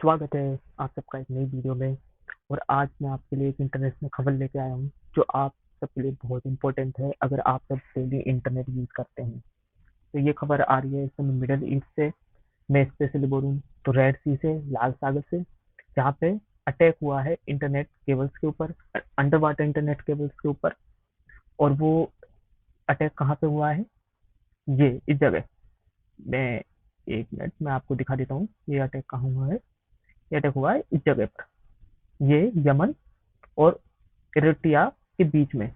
स्वागत है आप सबका एक नई वीडियो में। और आज मैं आपके लिए एक इंटरनेशनल खबर लेके आया हूँ जो आप सबके लिए बहुत इंपॉर्टेंट है अगर आप सब डेली इंटरनेट यूज करते हैं। तो ये खबर आ रही है इस समय मिडल ईस्ट से। मैं स्पेशली बोलूँ तो रेड सी से, लाल सागर से, जहाँ पे अटैक हुआ है इंटरनेट केबल्स के ऊपर, अंडर वाटर इंटरनेट केबल्स के ऊपर। और वो अटैक कहाँ पे हुआ है? ये इस जगह। मैं एक मिनट में आपको दिखा देता हूँ ये अटैक कहाँ हुआ है। ये अटैक हुआ है इस जगह पर। ये यमन और इरिट्रिया के बीच में।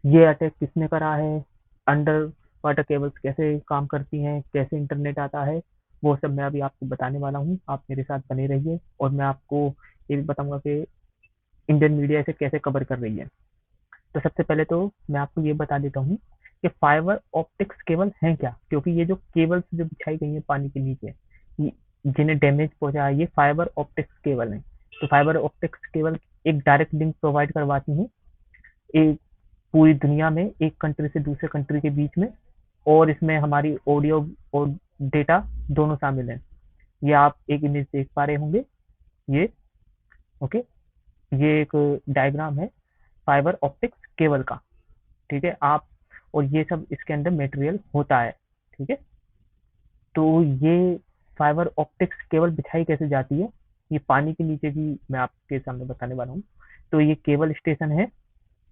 ये अटैक किसने करा है, अंडर वाटर केबल्स कैसे काम करती हैं, कैसे इंटरनेट आता है, वो सब मैं अभी आपको बताने वाला हूँ। आप मेरे साथ बने रहिए और मैं आपको ये भी बताऊंगा कि इंडियन मीडिया इसे कैसे कवर कर रही है। तो सबसे पहले तो मैं आपको ये बता देता हूँ कि फाइबर ऑप्टिक्स केबल हैं क्या, क्योंकि ये जो केबल्स जो बिछाई गई हैं पानी के नीचे, जिन्हें डैमेज पहुंचा है, ये फाइबर ऑप्टिक्स केबल हैं। तो फाइबर ऑप्टिक्स केबल एक डायरेक्ट लिंक प्रोवाइड करवाती हैं एक पूरी दुनिया में, एक कंट्री से दूसरे कंट्री के बीच में। और इसमें हमारी ऑडियो और डेटा दोनों शामिल हैं। ये आप एक इमेज देख पा रहे होंगे, ये ओके। ये एक डायग्राम है फाइबर ऑप्टिक्स केबल का, ठीक है आप। और ये सब इसके अंदर मटेरियल होता है, ठीक है। तो ये फाइबर ऑप्टिक्स केबल बिछाई कैसे जाती है, ये पानी के नीचे भी मैं आपके सामने बताने वाला हूँ। तो ये केबल स्टेशन है,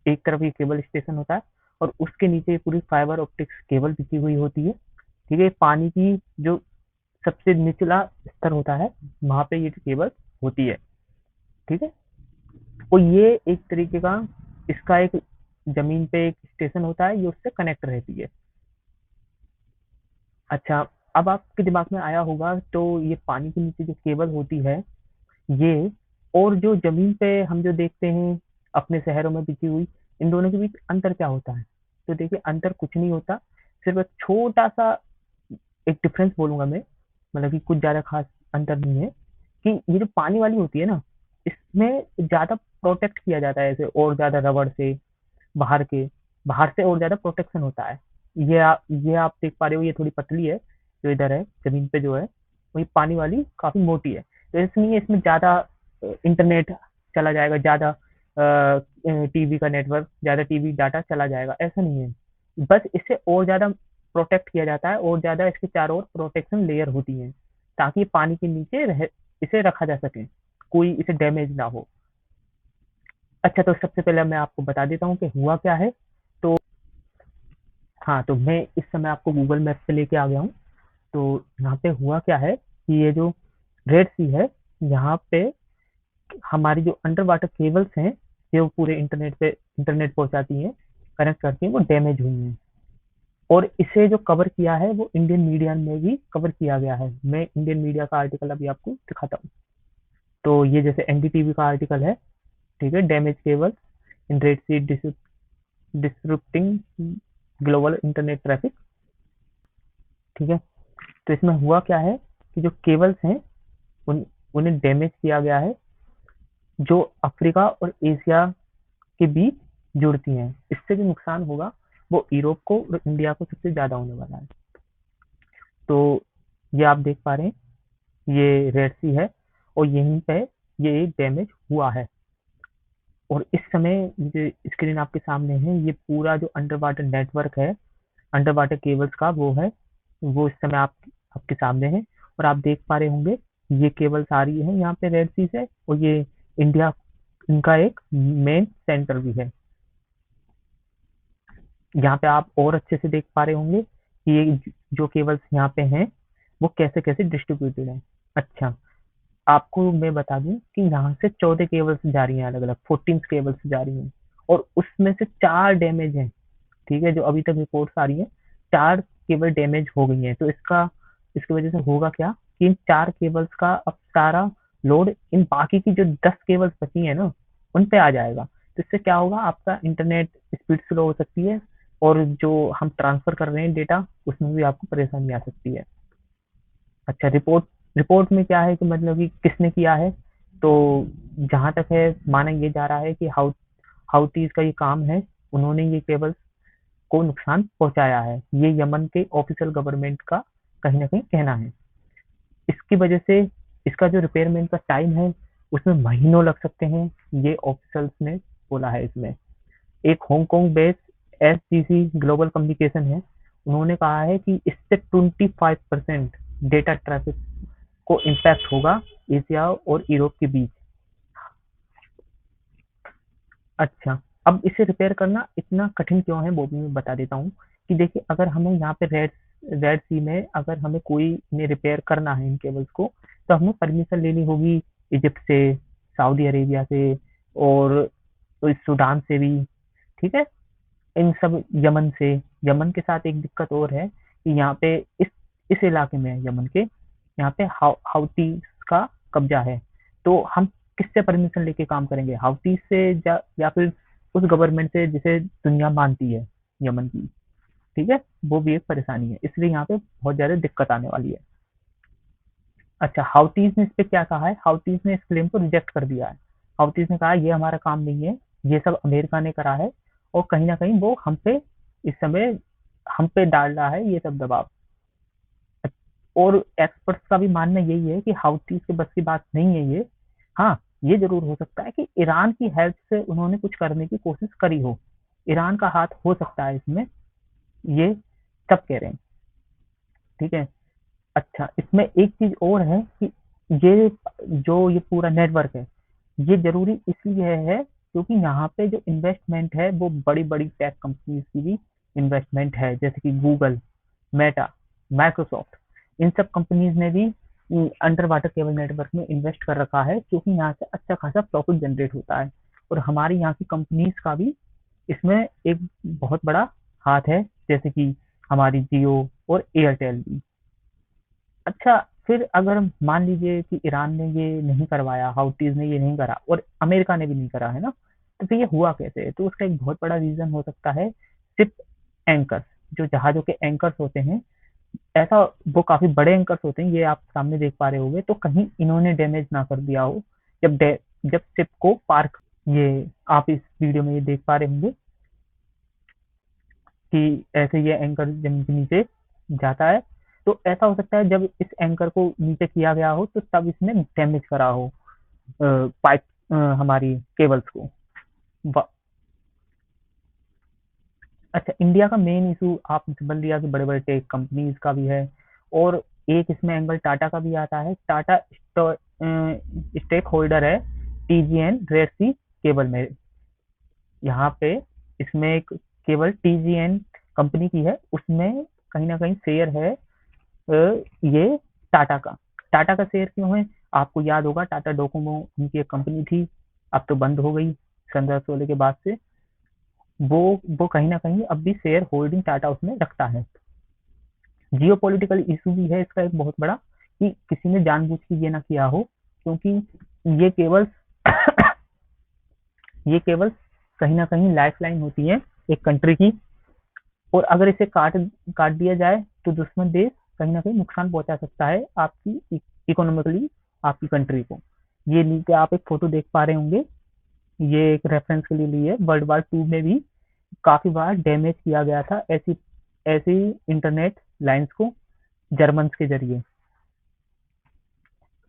एक तरफ ये केबल स्टेशन होता है और उसके नीचे पूरी फाइबर ऑप्टिक्स केबल बिछी हुई होती है, ठीक है। पानी की जो सबसे निचला स्तर होता है वहां पे ये केबल होती है, ठीक है। और ये एक तरीके का, इसका एक जमीन पे एक स्टेशन होता है, ये उससे कनेक्ट रहती है। अच्छा, अब आपके दिमाग में आया होगा तो ये पानी के नीचे जो केबल होती है ये, और जो जमीन पे हम जो देखते हैं अपने शहरों में बिछी हुई, इन दोनों के बीच अंतर क्या होता है? तो देखिए अंतर कुछ नहीं होता, सिर्फ एक छोटा सा एक डिफरेंस बोलूंगा मैं, मतलब कि कुछ ज्यादा खास अंतर नहीं है। कि ये जो पानी वाली होती है ना, इसमें ज्यादा प्रोटेक्ट किया जाता है ऐसे, और ज्यादा रबड़ से, बाहर के, बाहर से और ज्यादा प्रोटेक्शन होता है। ये आप देख पा रहे हो, ये थोड़ी पतली है जो इधर है जमीन पे जो है, वही पानी वाली काफी मोटी है। तो इसलिए इसमें ज्यादा इंटरनेट चला जाएगा, ज्यादा टीवी का नेटवर्क, ज्यादा टीवी डाटा चला जाएगा, ऐसा नहीं है। बस इससे और ज्यादा प्रोटेक्ट किया जाता है, और ज्यादा इसके चारों ओर प्रोटेक्शन लेयर होती है, ताकि पानी के नीचे इसे रखा जा सके, कोई इसे डैमेज ना हो। अच्छा, तो सबसे पहले मैं आपको बता देता हूँ कि हुआ क्या है। तो हाँ, तो मैं इस समय आपको गूगल मैप पे लेके आ गया हूँ। तो यहाँ पे हुआ क्या है कि ये जो रेड सी है, यहाँ पे हमारी जो अंडर वाटर केबल्स हैं, जो पूरे इंटरनेट पे इंटरनेट पहुंचाती हैं, कनेक्ट करती हैं, वो डैमेज हुई हैं। और इसे जो कवर किया है वो इंडियन मीडिया में भी कवर किया गया है। मैं इंडियन मीडिया का आर्टिकल अभी आपको दिखाता हूँ। तो ये जैसे एनडीटीवी का आर्टिकल है, ठीक है, damage cable in Red Sea disrupting global internet traffic, ठीक है। तो इसमें हुआ क्या है कि जो केबल्स हैं उन्हें डैमेज किया गया है, जो अफ्रीका और एशिया के बीच जुड़ती हैं। इससे जो नुकसान होगा वो यूरोप को और इंडिया को सबसे ज्यादा होने वाला है। तो ये आप देख पा रहे हैं, ये रेड सी है और यहीं पे ये डैमेज हुआ है। और इस समय जो स्क्रीन आपके सामने है, ये पूरा जो अंडर वाटर नेटवर्क है, अंडर वाटर केबल्स का, वो है, वो इस समय आपके सामने है। और आप देख पा रहे होंगे ये केबल्स आ रही है यहाँ पे रेड सी से, और ये इंडिया, इनका एक मेन सेंटर भी है। यहाँ पे आप और अच्छे से देख पा रहे होंगे कि ये जो केबल्स यहाँ पे हैं वो कैसे कैसे डिस्ट्रीब्यूटेड है। अच्छा, आपको मैं बता दूं कि यहाँ से 14 केबल्स जा रही हैं, अलग अलग 14 केबल्स जा रही हैं, और उसमें से 4 डैमेज हैं, ठीक है। जो अभी तक रिपोर्ट्स आ रही है, 4 केबल डैमेज हो गई हैं। तो इसकी वजह से होगा क्या कि इन 4 केबल्स का अब सारा लोड इन बाकी की जो 10 केबल्स बची है ना, उन पे आ जाएगा। तो इससे क्या होगा, आपका इंटरनेट स्पीड स्लो हो सकती है, और जो हम ट्रांसफर कर रहे हैं डेटा, उसमें भी आपको परेशानी आ सकती है। अच्छा, रिपोर्ट रिपोर्ट में क्या है कि मतलब कि किसने किया है, तो जहां तक है माना ये जा रहा है कि हाउतीज का ये काम है, उन्होंने ये केबल्स को नुकसान पहुंचाया है। ये यमन के ऑफिशियल गवर्नमेंट का कहीं ना कहीं कहना है। इसकी वजह से इसका जो रिपेयरमेंट का टाइम है उसमें महीनों लग सकते हैं, ये ऑफिशियल्स ने बोला है इसमें। एक हांगकांग बेस्ड एसजीसी ग्लोबल कम्युनिकेशन है, उन्होंने कहा है कि इससे 25% डेटा ट्रैफिक को इम्पैक्ट होगा एशिया और यूरोप के बीच। अच्छा, अब इसे रिपेयर करना इतना कठिन क्यों है वो भी मैं बता देता हूँ। कि देखिए, अगर हमें यहाँ पे रेड रेड सी में अगर हमें कोई इन्हें रिपेयर करना है इन केबल्स को, तो हमें परमिशन लेनी होगी इजिप्ट से, सऊदी अरेबिया से, और तो सूडान से भी, ठीक है, इन सब, यमन से। यमन के साथ एक दिक्कत और है कि यहाँ पे इस इलाके में, यमन के यहाँ पे हाउती का कब्जा है। तो हम किससे परमिशन लेके काम करेंगे, हाउती से या फिर उस गवर्नमेंट से जिसे दुनिया मानती है यमन की, ठीक है। वो भी एक परेशानी है, इसलिए यहाँ पे बहुत ज्यादा दिक्कत आने वाली है। अच्छा, हाउतीज ने इस पे क्या कहा है, हाउतीज ने इस क्लेम को रिजेक्ट कर दिया है। हाउतीज ने कहा ये हमारा काम नहीं है, ये सब अमेरिका ने करा है, और कहीं ना कहीं वो हम पे इस समय हम पे डाल रहा है ये सब दबाव। और एक्सपर्ट्स का भी मानना यही है कि हाउतीज के बस की बात नहीं है ये। हाँ, ये जरूर हो सकता है कि ईरान की हेल्प से उन्होंने कुछ करने की कोशिश करी हो, ईरान का हाथ हो सकता है इसमें, ये सब कह रहे हैं, ठीक है। अच्छा, इसमें एक चीज और है कि ये जो ये पूरा नेटवर्क है, ये जरूरी इसलिए है क्योंकि यहाँ पे जो इन्वेस्टमेंट है वो बड़ी बड़ी टेक कंपनीज की भी इन्वेस्टमेंट है, जैसे कि गूगल, मेटा, माइक्रोसॉफ्ट, इन सब कंपनीज ने भी अंडर वाटर केबल नेटवर्क में इन्वेस्ट कर रखा है, क्योंकि यहाँ से अच्छा खासा प्रॉफिट जनरेट होता है। और हमारी यहाँ की कंपनीज का भी इसमें एक बहुत बड़ा हाथ है, जैसे कि हमारी जियो और एयरटेल भी। अच्छा, फिर अगर मान लीजिए कि ईरान ने ये नहीं करवाया, हाउतीज ने ये नहीं करा, और अमेरिका ने भी नहीं करा, है ना, तो फिर ये हुआ कैसे? तो उसका एक बहुत बड़ा रीजन हो सकता है शिप एंकर्स, जो जहाजों के एंकर्स होते हैं। ऐसा, वो काफी बड़े एंकर्स होते हैं, ये आप सामने देख पा रहे होंगे, तो कहीं इन्होंने डैमेज ना कर दिया हो जब शिप को पार्क, ये आप इस वीडियो में ये देख पा रहे होंगे कि ऐसे ये एंकर जमीन के नीचे जाता है। तो ऐसा हो सकता है जब इस एंकर को नीचे किया गया हो तो तब इसने डैमेज करा हो पाइप, हमारी केबल्स को। अच्छा, इंडिया का मेन इशू आप समझ लिया कि बड़े बड़े टेक कंपनीज का भी है, और एक इसमें एंगल टाटा का भी आता है। टाटा स्टेक होल्डर है टीजीएन रेड सी केबल में। यहाँ पे इसमें एक केवल टीजीएन कंपनी की है, उसमें कहीं ना कहीं शेयर है ये टाटा का। टाटा का शेयर क्यों है? आपको याद होगा, टाटा डोकोमो उनकी एक कंपनी थी, अब तो बंद हो गई 2016 के बाद से। वो कहीं ना कहीं अब भी शेयर होल्डिंग टाटा उसमें रखता है। जियो पॉलिटिकल इशू भी है इसका एक बहुत बड़ा, कि किसी ने जानबूझ के ये ना किया हो, क्योंकि ये केवल ये केवल कहीं ना कहीं लाइफ लाइन होती है एक कंट्री की, और अगर इसे काट काट दिया जाए तो दुश्मन देश कहीं ना कहीं नुकसान पहुंचा सकता है आपकी इकोनॉमिकली, आपकी कंट्री को। ये नीचे आप एक फोटो देख पा रहे होंगे, ये एक रेफरेंस के लिए ली है। वर्ल्ड वार 2 में भी काफी बार डैमेज किया गया था ऐसी ऐसी इंटरनेट लाइंस को जर्मन के जरिए।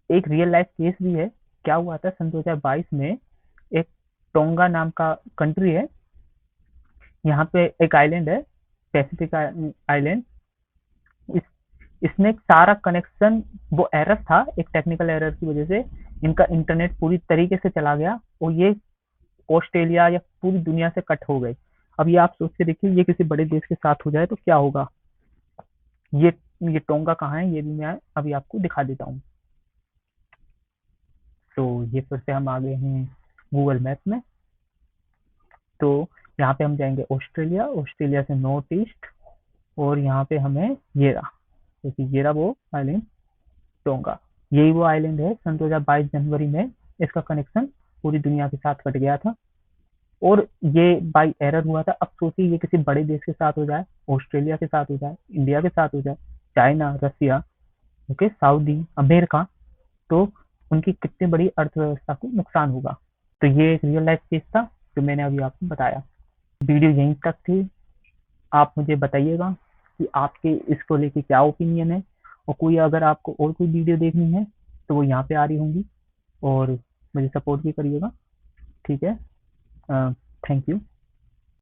एक रियल लाइफ केस भी है। क्या हुआ था सन 2022 में, एक टोंगा नाम का कंट्री है, यहाँ पे एक आइलैंड है, पैसिफिक आइलैंड। इस इसमें एक सारा कनेक्शन, वो एरर था, एक टेक्निकल एरर की वजह से इनका इंटरनेट पूरी तरीके से चला गया, और ये ऑस्ट्रेलिया या पूरी दुनिया से कट हो गए। अब ये आप सोच के देखिए, ये किसी बड़े देश के साथ हो जाए तो क्या होगा। ये ये टोंगा कहाँ है, ये भी मैं अभी आपको दिखा देता हूँ। तो ये फिर से हम आ गए हैं गूगल मैप में। तो यहाँ पे हम जाएंगे ऑस्ट्रेलिया, ऑस्ट्रेलिया से नॉर्थ ईस्ट, और यहाँ पे हमें ये रहा, क्योंकि ये रहा वो आइलैंड टोंगा। यही वो आइलैंड है, सन 2022 जनवरी में इसका कनेक्शन पूरी दुनिया के साथ कट गया था, और ये बाई एरर हुआ था। अब सोचिए ये किसी बड़े देश के साथ हो जाए, ऑस्ट्रेलिया के साथ हो जाए, इंडिया के साथ हो जाए, चाइना, रसिया, ओके, सऊदी अमेरिका, तो उनकी कितनी बड़ी अर्थव्यवस्था को नुकसान होगा। तो ये एक रियल लाइफ केस था जो मैंने अभी आपको बताया। वीडियो यहीं तक थी। आप मुझे बताइएगा कि आपके इसको लेके क्या ओपिनियन है, और कोई अगर आपको और कोई वीडियो देखनी है तो वो यहाँ पे आ रही होंगी और मुझे सपोर्ट भी करिएगा। ठीक है। Thank you.